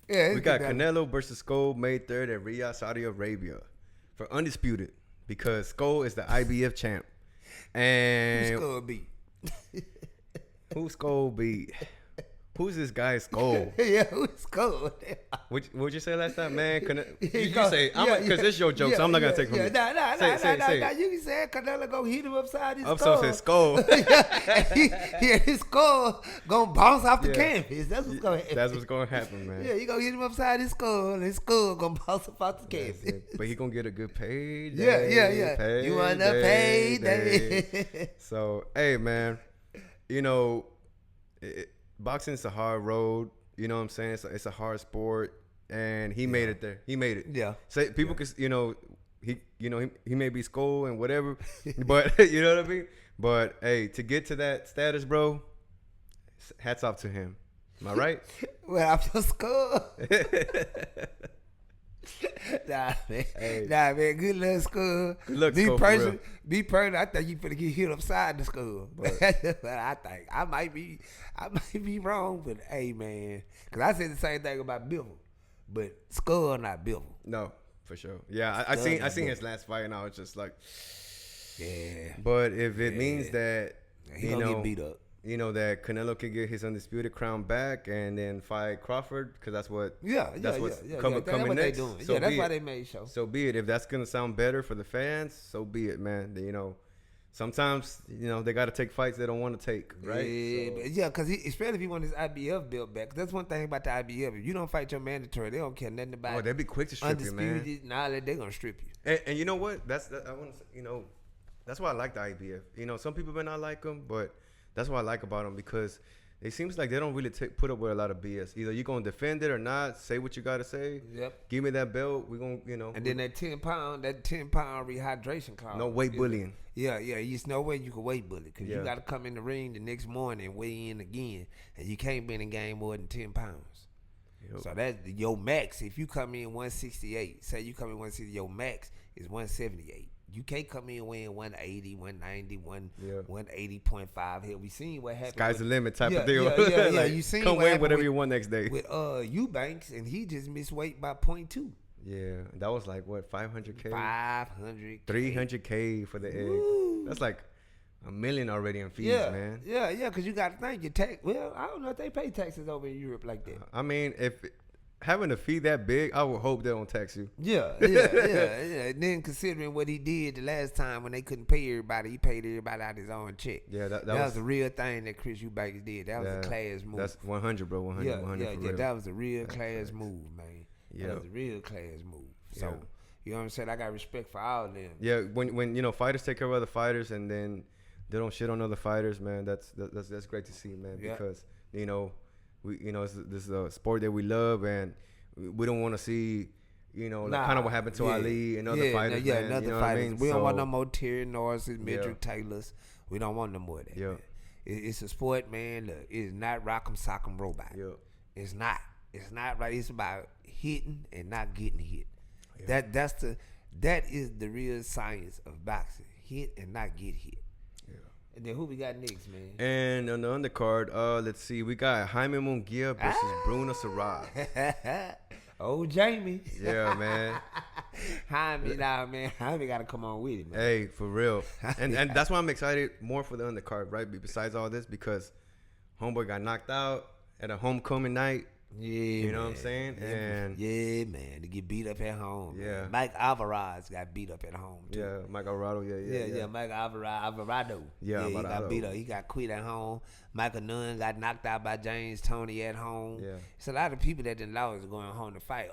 Yeah, We got Canelo versus Scull May 3rd at Riyadh, Saudi Arabia for undisputed because Scull is the IBF champ. And who's Scull beat? who Scull beat? Who's this guy Scull? Yeah, who's Scull? What'd you say last time, man? You go- say, because it's your joke, so I'm not going to take from you. Nah, Say. you can say Canelo gonna hit him upside his Up skull. so says Scull. His skull gonna bounce off the canvas. That's what's gonna happen. That's what's going to happen, man. Yeah, you gonna hit him upside his skull, and his skull gonna bounce off the canvas. But he going to get a good payday. Yeah. You want a payday. So, hey, man, boxing's a hard road. You know what I'm saying? It's a hard sport, and he made it there. He made it. Yeah. So people could, he may be Scull and whatever, but you know what I mean. But hey, to get to that status, bro, hats off to him. Am I right? Well, I'm your skull. Nah, man. Good luck, Scull. Good luck, Be Scull, for person. real. Be person. I think you finna get hit upside the skull. But I think I might be wrong. But hey, man, because I said the same thing about Bivol, but Scull not Bivol. No, for sure. Yeah, I seen his last fight, and I was just like, yeah. But if it means that He gonna get beat up. That Canelo can get his undisputed crown back and then fight Crawford, because that's what That's coming what next. they doing. So That's why they made show. So be it. If that's gonna sound better for the fans, so be it, man. Sometimes they got to take fights they don't want to take, right? Yeah, because especially if he want his IBF built back. 'Cause that's one thing about the IBF. If you don't fight your mandatory, they don't care nothing about. Oh, they'd be quick to strip you, man. Undisputed, nah, they gonna strip you. And you know what? I want to, that's why I like the IBF. Some people may not like them, but that's what I like about them, because it seems like they don't really put up with a lot of BS. Either you're going to defend it or not, say what you got to say. Yep. Give me that belt. We're going to, And then that 10-pound rehydration clause. No weight bullying. Yeah. There's no way you can weight bully, because Yeah. you got to come in the ring the next morning and weigh in again. And you can't be in a game more than 10 pounds. Yep. So that's your max. If you come in 168, say you come in 160, your max is 178. You can't come in weighing 180, 190, 180.5. Hell, we seen what happened. Sky's the limit type of deal. Yeah. Like, You seen come what weigh happened whatever you want next day. with Eubanks, and he just missed weight by 0.2. Yeah, that was like what, 500K? 500. 300K for the egg. Woo. That's like $1 million already in fees, man. Yeah, because you got to think your tax. Well, I don't know if they pay taxes over in Europe like that. I mean, if having a fee that big, I would hope they don't tax you. Yeah. And then considering what he did the last time when they couldn't pay everybody, he paid everybody out his own check. Yeah, that was a real thing that Chris Eubanks did. That was a class move. That's 100, bro. 100, 100 for real. That was a real class move, man. Yeah. That was a real class move. So, you know what I'm saying? I got respect for all of them. Yeah, when fighters take care of other fighters and then they don't shit on other fighters, man, that's great to see, man, because this is a sport that we love, and we don't want to see kind of what happened to Ali and other fighters. Another fighters. We don't want no more Terry Norris, Midrick Taylors. We don't want no more of that. Yeah. Man. It's a sport, man. Look, it's not rock'em sock'em robot. Yeah. It's not right. It's about hitting and not getting hit. Yeah. That is the real science of boxing. Hit and not get hit. Yeah. And then who we got next, man? And on the undercard, let's see, we got Jaime Munguia versus Bruno Surace. Oh, Jaime. Yeah, man. Jaime got to come on with it, man. Hey, for real. And that's why I'm excited more for the undercard, right? Besides all this, because homeboy got knocked out at a homecoming night. Yeah, you know what I'm saying? And man, to get beat up at home. Yeah, man. Mike Alvarez got beat up at home too. Yeah, Mike Alvarado. Yeah. Mike Alvarado. Yeah, he got beat up. He got quit at home. Michael Nunn got knocked out by James Toney at home. Yeah, it's a lot of people that didn't lost going home to fight.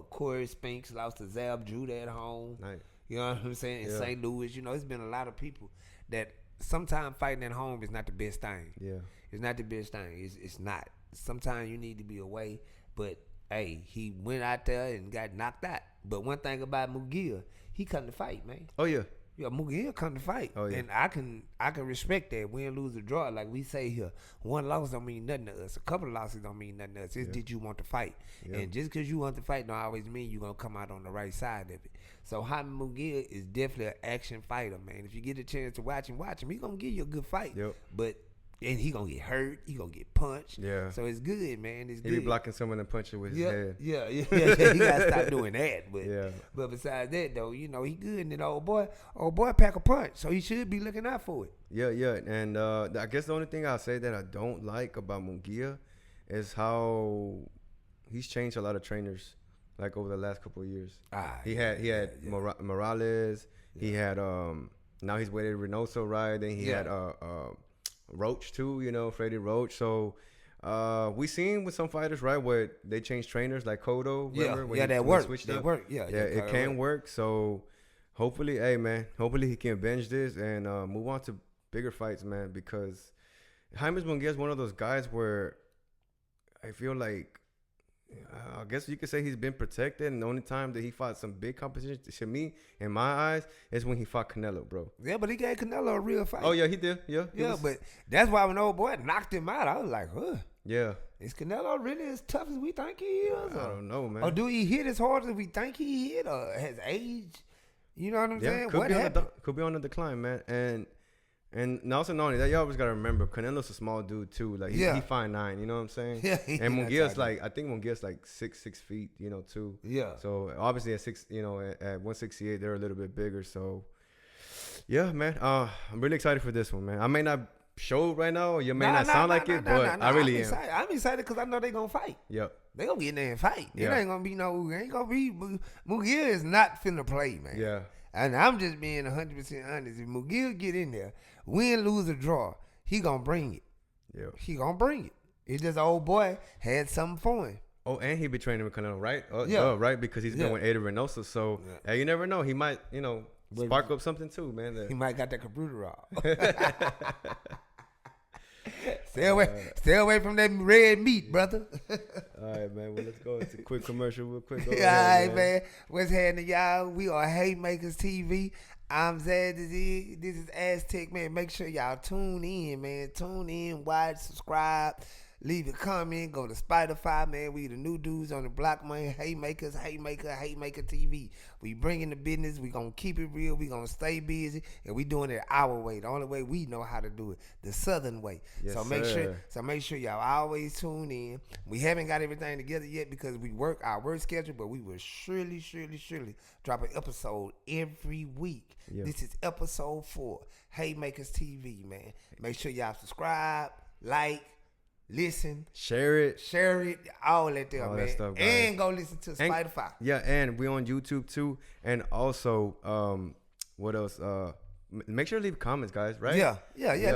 Corey Spinks lost to Zab Judah at home. Nice. You know what I'm saying? In St. Louis, it's been a lot of people that sometimes fighting at home is not the best thing. Yeah, it's not the best thing. It's not. Sometimes you need to be away, but hey, he went out there and got knocked out. But one thing about Munguia, he come to fight, man. Oh yeah, Munguia come to fight. Oh yeah, and I can respect that. Win, lose, or draw, like we say here. One loss don't mean nothing to us. A couple of losses don't mean nothing to us. It's did you want to fight? Yeah. And just because you want to fight don't always mean you're gonna come out on the right side of it. So Jaime Munguia is definitely an action fighter, man. If you get a chance to watch him, he gonna give you a good fight. Yep. But And he gonna get hurt. He gonna get punched. Yeah. So it's good, man. It's good. He be blocking someone and punching with his head. Yeah. He gotta stop doing that. But besides that, though, he good. And that old boy pack a punch. So he should be looking out for it. Yeah. And I guess the only thing I'll say that I don't like about Munguia is how he's changed a lot of trainers, like over the last couple of years. He had Morales. Yeah. He had now he's waited Reynoso, right? Then he had Roach too, Freddie Roach. So we seen with some fighters, right, where they change trainers, like Cotto. That worked. It can work. So hopefully, hopefully he can bench this and move on to bigger fights, man. Because Jaime Munguia is one of those guys where I feel like, I guess you could say he's been protected, and the only time that he fought some big competition, to me, in my eyes, is when he fought Canelo, bro. Yeah, but he gave Canelo a real fight. Oh, yeah, he did. Yeah, but that's why when old boy knocked him out, I was like, huh. Yeah. Is Canelo really as tough as we think he is? I don't know, man. Or do he hit as hard as we think he hit? Or has age? You know what I'm saying? What happened? Could be on the decline, man. And also not only that, you always gotta remember Canelo's a small dude too. Like he 5'9", you know what I'm saying? Yeah. And Munguia's I think Munguia's like 6 feet, too. Yeah. So obviously at at 168 they're a little bit bigger. So yeah, man. I'm really excited for this one, man. I may not show right now, or you may not sound like it, but I really am. I'm excited because I know they're gonna fight. Yep. They gonna get in there and fight. It ain't gonna be Munguia is not finna play, man. Yeah. And I'm just being 100% honest. If Munguia get in there, win, lose, or draw, he gonna bring it. Yeah. He gonna bring it. It's just old boy had something for him. Oh, and he be training with Canelo, right? Right, because he's been with Ada Reynoso. So hey, you never know. He might, spark up something too, man. He might got that cabrera. Stay away from that red meat, brother. All right, man. Well, let's go into a quick commercial real quick. All right, man. What's happening, y'all? We are Haymakers TV. I'm Zad. This is Aztec, man. Make sure y'all tune in, man. Tune in, watch, subscribe, leave a comment, go to Spotify, man. We the new dudes on the block, man. Haymaker TV. We bringing the business. We gonna keep it real. We gonna stay busy, and we doing it our way. The only way we know how to do it, the Southern way. Yes, so make sure y'all always tune in. We haven't got everything together yet because we work our work schedule, but we will surely drop an episode every week. Yeah. This is episode 4, Haymakers TV, man. Make sure y'all subscribe, like, listen, share it, all that there, man. Stuff, and go listen to Spotify. And we on YouTube too. And also, what else? Make sure to leave comments, guys. Right? Yeah.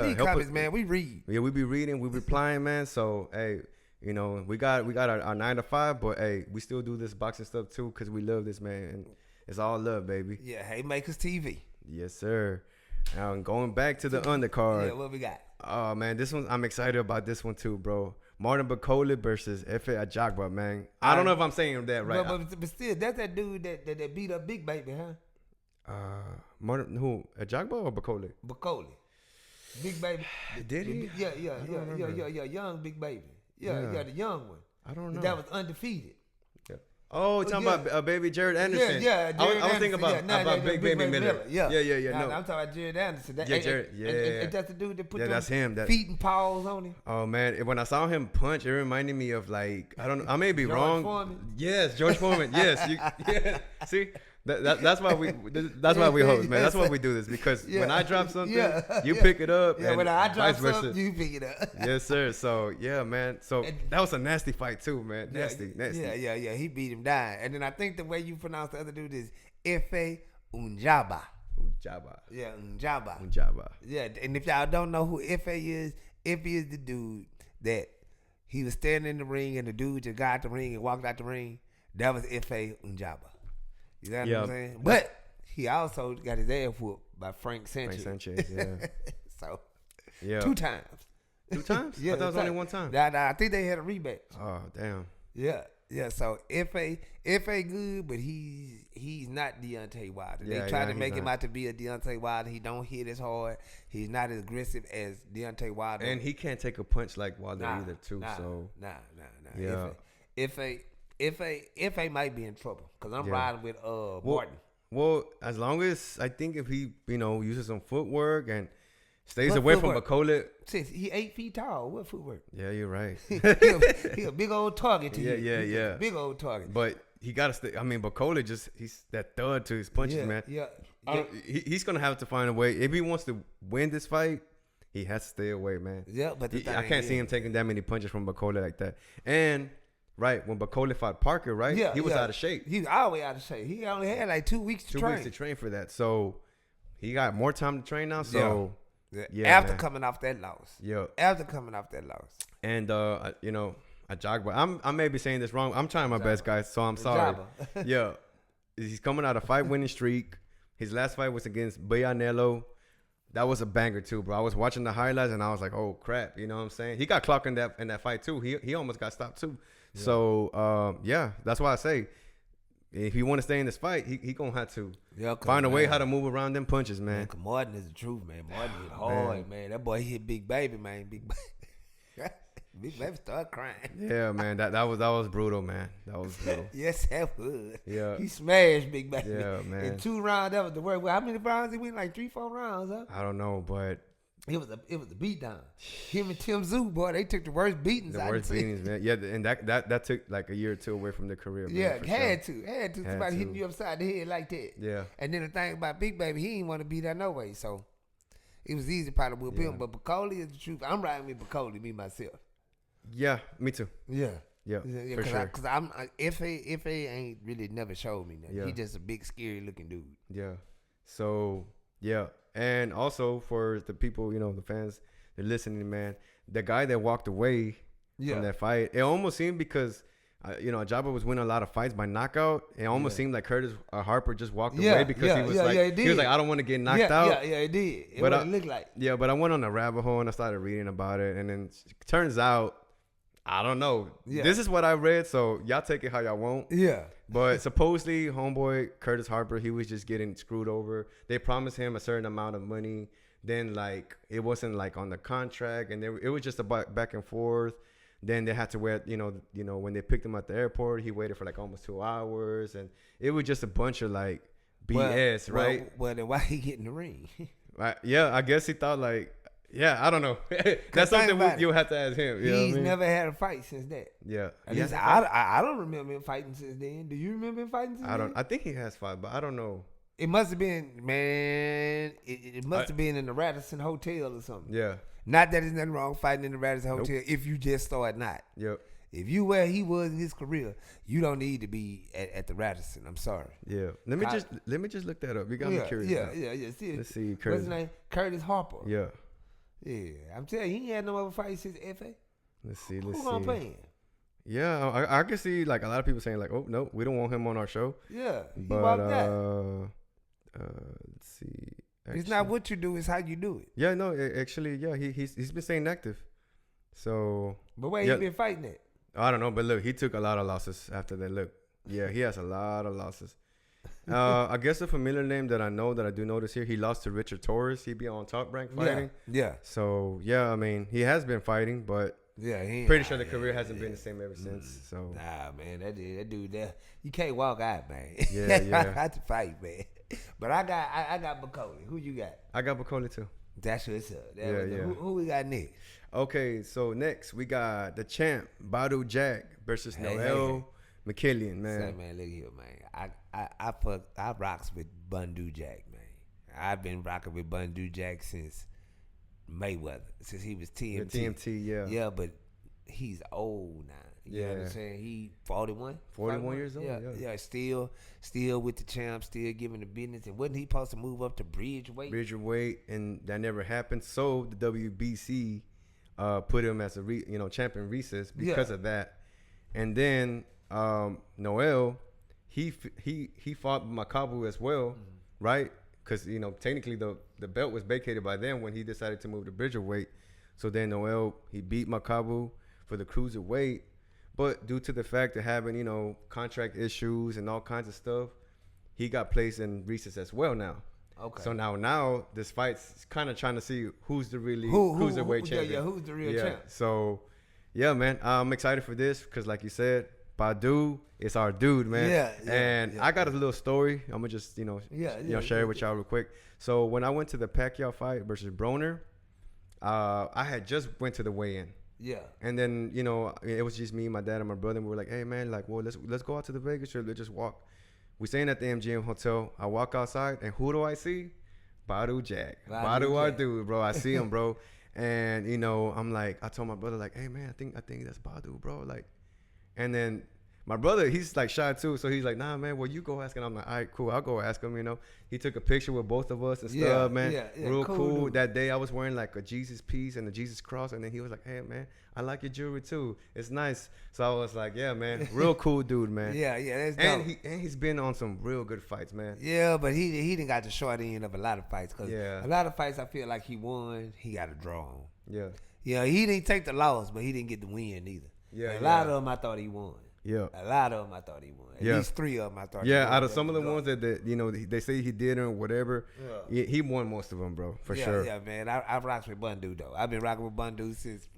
Leave comments, man. We read. Yeah, we be reading, we replying, man. So hey, we got our 9 to 5, but hey, we still do this boxing stuff too because we love this, man. And it's all love, baby. Yeah, Haymakers TV. Yes, sir. Now going back to the undercard. Yeah, what we got? Oh man, this one I'm excited about this one too, bro. Martin Bakole versus Efe Ajagba, man. I don't know if I'm saying that right. But still, that's that dude that beat up Big Baby, huh? Martin who? Ajagba or Bakole? Bakole. Big Baby. Did he? Yeah. Young Big Baby. Yeah, the young one. I don't know. That was undefeated. Oh, talking about baby Jared Anderson. Yeah. I was thinking about Big Baby Miller. Yeah. No, I'm talking about Jared Anderson. Jared. And that's the dude that put that's him. Feet and paws on him. Oh man, when I saw him punch, it reminded me of like I don't know. I may be wrong. Foreman. Yes, George Foreman. Yes. See. That's why we host, man. That's why we do this because when I drop something, you pick it up. Yeah, when I drop something, you pick it up. Yes, sir. So yeah, man. So that was a nasty fight too, man. Nasty. Yeah. He beat him down, and then I think the way you pronounce the other dude is Efe Ajagba. Yeah, Ajagba. Yeah, and if y'all don't know who Efe is the dude that he was standing in the ring, and the dude just got out the ring and walked out the ring. That was Efe Ajagba. You know what I'm saying? But he also got his ass whooped by Frank Sanchez. Yeah. So, yeah. 2 times. 2 times? Yeah. I thought it was only 1 time. I think they had a rematch. Oh, damn. Yeah. So Efe good, but he's not Deontay Wilder. They tried to make him out to be a Deontay Wilder. He don't hit as hard. He's not as aggressive as Deontay Wilder. And he can't take a punch like Wilder either, too. Nah. Yeah. Efe might be in trouble because I'm riding with Martin. Well, as long as I think if he uses some footwork and Stays What away footwork? from Bakole. Since he 8 feet tall, what footwork? Yeah, you're right. he a big old target to you. Yeah. Big old target. But he got to stay. I mean, Bakole he's that thud to his punches, man. Yeah. He's going to have to find a way. If he wants to win this fight, he has to stay away, man. Yeah, but I can't see him taking that many punches from Bakole like that. And, right, when Bakole fought Parker, right? Yeah, he was out of shape. He was always out of shape. He only had like 2 weeks to train. 2 weeks to train for that. So, he got more time to train now. So, yeah. After coming off that loss. Yeah. After coming off that loss. And, you know, Ajagba. I may be saying this wrong. I'm trying my best, guys, so I'm sorry. Yeah. He's coming out a fight-winning streak. His last fight was against Canelo. That was a banger too, bro. I was watching the highlights and I was like, "Oh crap!" You know what I'm saying? He got clocked in that fight too. He almost got stopped too. Yeah. So that's why I say, if he want to stay in this fight, he gonna have to find a way how to move around them punches, man. Martin is the truth, man. Martin hit hard, man. That boy hit Big Baby, man. Big Baby started crying. Yeah, man. That was brutal, man. That was brutal. Yes, that was. Yeah. He smashed Big Baby. Yeah, man. In 2 rounds, that was the work. Well, how many rounds he went? Like 3-4 rounds, huh? I don't know, but it was a beatdown. Him and Tim Zoo, boy, they took the worst beatings. The worst beatings, man. Yeah, and that took like a year or 2 away from their career. Man, yeah, had to. Somebody hitting you upside the head like that. Yeah. And then the thing about Big Baby, he didn't want to beat that no way. So it was easy probably with him. But Bakole is the truth. I'm riding with Bakole, me myself. Yeah, me too. Yeah, for sure. Because I'm F.A. ain't really never showed me nothing. He just a big, scary looking dude. Yeah. So and also for the people, you know, the fans, they're listening, man. The guy that walked away from that fight, it almost seemed because you know, Ajagba was winning a lot of fights by knockout. It almost seemed like Curtis Harper just walked away because he was like, I don't want to get knocked out. Yeah, it did. But it looked like. Yeah, but I went on a rabbit hole and I started reading about it, and then it turns out, I don't know. Yeah. This is what I read, so y'all take it how y'all want. Yeah. But supposedly, homeboy Curtis Harper, he was just getting screwed over. They promised him a certain amount of money. Then, like, it wasn't, like, on the contract. And it was just a back and forth. Then they had to wait, you know, when they picked him at the airport, he waited for, like, almost 2 hours. And it was just a bunch of, like, BS, right? Well, then why he get in the ring? Right. Yeah, I guess he thought, like, yeah, I don't know. That's something you'll have to ask him. He's never had a fight since that. Yeah. At least I don't remember him fighting since then. Do you remember him fighting since then? I think he has fought, but I don't know. It must have been, man. It must have been in the Radisson Hotel or something. Yeah. Not that there's nothing wrong fighting in the Radisson Hotel if you just start not. Yep. If you where he was in his career, you don't need to be at the Radisson. I'm sorry. Yeah. Let me just look that up. You got me curious. Yeah. Let's see. Curtis. What's his name? Curtis Harper. Yeah. Yeah, I'm telling you, he ain't had no other fight since F.A. Let's see. Who gonna pay him? Yeah, I can see like a lot of people saying like, oh no, we don't want him on our show. Yeah, he but walked out. Let's see. Actually, it's not what you do; it's how you do it. Yeah, no, actually, yeah, he's been staying active. So, but where he been fighting at? I don't know, but look, he took a lot of losses after that. Look, yeah, he has a lot of losses. I guess a familiar name that I do notice here, he lost to Richard Torres. He be on Top Rank fighting. Yeah. So yeah, I mean, he has been fighting, but pretty sure the career hasn't been the same ever since. So nah, man, that dude there, you can't walk out, man. Yeah. I had to fight, man. But I got Bakole. Who you got? I got Bakole too. That's what's up. Yeah. Who we got next? Okay, so next we got the champ Badou Jack versus Noel Mikaeljan, man. Say, man, look here, man. I rocks with Badou Jack, man. I've been rocking with Badou Jack since Mayweather, since he was TMT. TMT, yeah. Yeah, but he's old now. You know what I'm saying? He 41? 41 years old, yeah. Still with the champ, still giving the business. And wasn't he supposed to move up to bridgeweight? Bridgeweight, and that never happened. So the WBC put him as a champion recess because of that. And then Noel, he fought Makabu as well, right? Because technically the belt was vacated by them when he decided to move to bridgeweight. So then Noel, he beat Makabu for the cruiserweight, but due to the fact of having contract issues and all kinds of stuff, he got placed in recess as well now. Okay. So now this fight's kind of trying to see who's the really cruiserweight champion. Yeah, who's the real champ? So yeah, man, I'm excited for this because, like you said, Badou is our dude, man. And I got a little story. I'm gonna just share it with y'all real quick. So when I went to the Pacquiao fight versus Broner, I had just went to the weigh-in. Yeah. And then, you know, it was just me, my dad, and my brother. And we were like, hey, man, like, well, let's go out to the Vegas trip. Let's just walk. We staying at the MGM Hotel. I walk outside, and who do I see? Badou Jack. Badou our dude, bro. I see him, bro. And, you know, I'm like, I told my brother, like, hey, man, I think that's Badou, bro. Like, and then my brother, he's like shy too, so he's like, nah, man, well, you go ask him. I'm like, all right, cool, I'll go ask him, you know. He took a picture with both of us and stuff, man. Yeah, real cool. Dude. That day I was wearing like a Jesus piece and a Jesus cross, and then he was like, hey, man, I like your jewelry too. It's nice. So I was like, yeah, man, real cool dude, man. Yeah, that's dope. And he's been on some real good fights, man. Yeah, but he didn't got the short end of a lot of fights, because a lot of fights I feel like he won, he got a draw on. Yeah. Yeah, he didn't take the loss, but he didn't get the win either. Yeah, a lot of them I thought he won. Yeah, a lot of them I thought he won. At least 3 of them I thought. Yeah, out of some of the ones that you know they say he did or whatever, he won most of them, bro, for sure. Yeah, man. I rocked with Badou though. I've been rocking with Badou since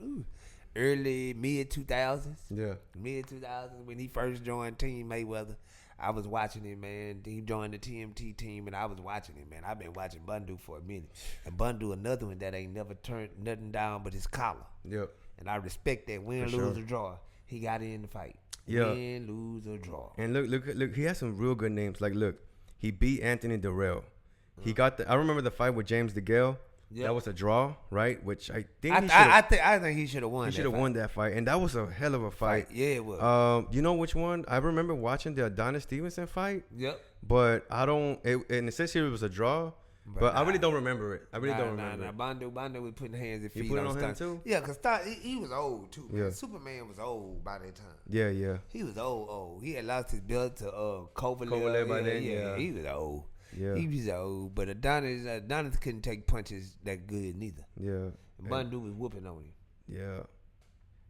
early mid 2000s. Yeah, mid 2000s when he first joined Team Mayweather. I was watching him, man. He joined the TMT team, and I was watching him, man. I've been watching Badou for a minute. And Badou, another one that ain't never turned nothing down but his collar. Yep. And I respect that. Win, lose, or draw. He got in the fight. Yeah. Win, lose, or draw. And look. He has some real good names. Like, look, he beat Anthony Durrell. He got I remember the fight with James DeGale. Yep. That was a draw, right? Which I think I think he should have won. He should have won that fight, and that was a hell of a fight. Yeah, it was. You know which one? I remember watching the Adonis Stevenson fight. Yep. But I don't. And it says here it was a draw. But I really don't remember it. I really don't remember. Badou was putting hands and feet. You put it on him too? Yeah, because he was old too. Man. Yeah. Superman was old by that time. Yeah. He was old. He had lost his belt to Kovalev by then. Yeah, he was old. Yeah. He was old. But Adonis couldn't take punches that good neither. Yeah. Badou was whooping on him. Yeah.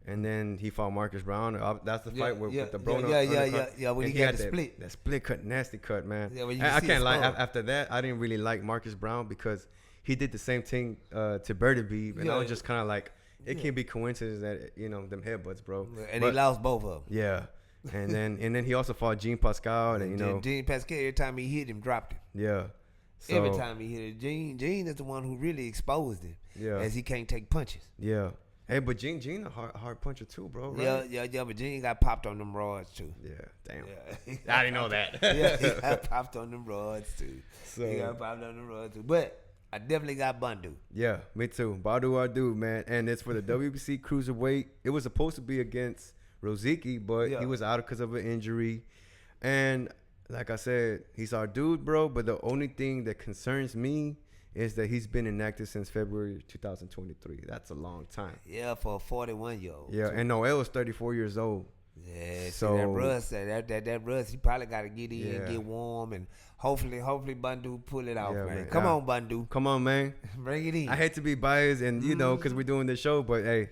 And then he fought Marcus Brown. That's the fight with the Bruno. Yeah. When he got the split. That split cut, nasty cut, man. Yeah, I can't lie. After that, I didn't really like Marcus Brown because he did the same thing to Verde, and I was just kind of like, it can't be coincidence that them headbutts, bro. And he lost both of them. Yeah. And then he also fought Jean Pascal, and Jean Pascal, every time he hit him, dropped him. Yeah. So, every time he hit him, Jean is the one who really exposed him. Yeah. As he can't take punches. Yeah. Hey, but Gene a hard puncher too, bro. Right? Yeah, but Gene got popped on them rods too. Yeah, damn. Yeah. I didn't know that. Yeah, he got popped on them rods too. He got popped on them rods too. But I definitely got Badou. Yeah, me too. Badou our dude, man. And it's for the WBC Cruiserweight. It was supposed to be against Rozicki, but he was out because of an injury. And like I said, he's our dude, bro. But the only thing that concerns me is that he's been inactive since February 2023. That's a long time. Yeah, for a 41-year-old. Yeah, and Noel is 34 years old. Yeah, so that rust, he probably got to get in, get warm, and hopefully Badou pull it out, man. Come on, Badou. Come on, man. Bring it in. I hate to be biased, and because we're doing this show, but hey,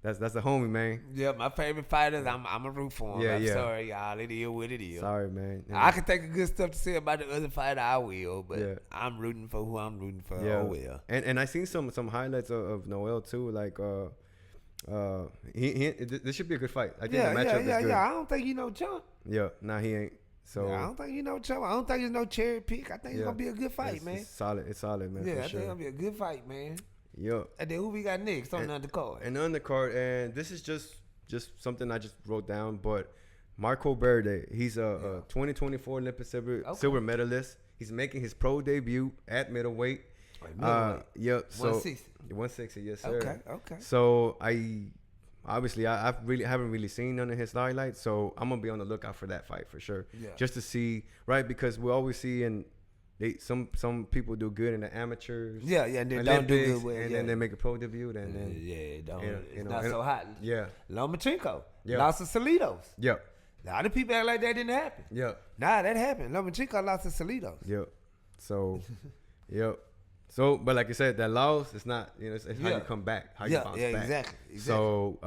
that's a homie, man. Yeah, my favorite fighters, I'm a root for him. I'm sorry, y'all. It is what it is. Sorry, man. Yeah. I can think of good stuff to say about the other fighter, I will, but I'm rooting for who I'm rooting for. Yeah. Oh, well. And I seen some highlights of Noel, too, like this should be a good fight. I think the matchup is good. Yeah. I don't think chump. Yeah, he ain't. So I don't think chump. I don't think it's no cherry pick. I think it's gonna be a good fight, man. It's solid, man. Yeah, I think it's gonna be a good fight, man. Yeah. And then who we got next on the undercard? And the undercard, and this is just something I just wrote down. But Marco Verde, he's a 2024 Olympic silver medalist. He's making his pro debut at middleweight. Yep. So 160. 160, yes, sir. Okay. So I haven't really seen none of his highlights, so I'm gonna be on the lookout for that fight for sure. Yeah. Just to see, right? Because we always see some people do good in the amateurs. Yeah, and they don't do good with and then they make a pro debut, and then it's not so hot. Yeah. Lomachenko lost to Salidos. Yep. A lot of people act like that didn't happen. Yep. Nah, that happened. Lomachenko lost to Salidos. Yep. So, yep. So, but like I said, that loss, it's not, it's how you come back, how you bounce back. Exactly. So,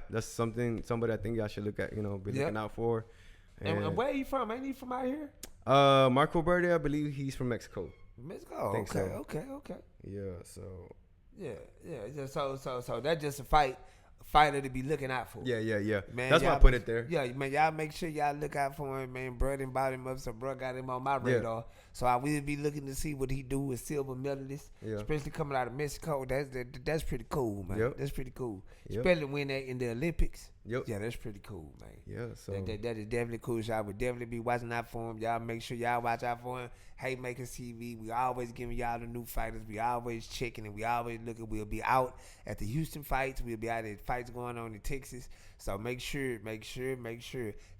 that's somebody I think y'all should look at, be looking out for. And where are you from? Ain't he from out here? Marco Verde, I believe he's from Mexico. Mexico. I think okay. Yeah. So. Yeah. So that's just a fight fighter to be looking out for. Yeah. Man, that's why I put it there. Yeah, man, y'all make sure y'all look out for him, man. Bro done bought him up, so bro got him on my radar. So I will be looking to see what he do with silver medalist, especially coming out of Mexico. That's pretty cool, man. That's pretty cool. Especially win that in the Olympics. Yeah, that's pretty cool, man. Yeah, so that is definitely cool. So I would definitely be watching out for him. Y'all make sure y'all watch out for him. Haymakers TV. We always giving y'all the new fighters. We always checking and we always looking. We'll be out at the Houston fights. We'll be out at fights going on in Texas. So make sure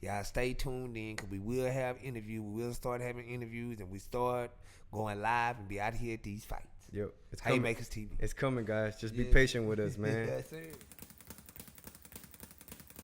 y'all stay tuned in because we will have interviews. We will start having interviews and we start going live and be out here at these fights. Yep, it's coming. Haymakers TV. It's coming, guys. Just be patient with us, man. That's it.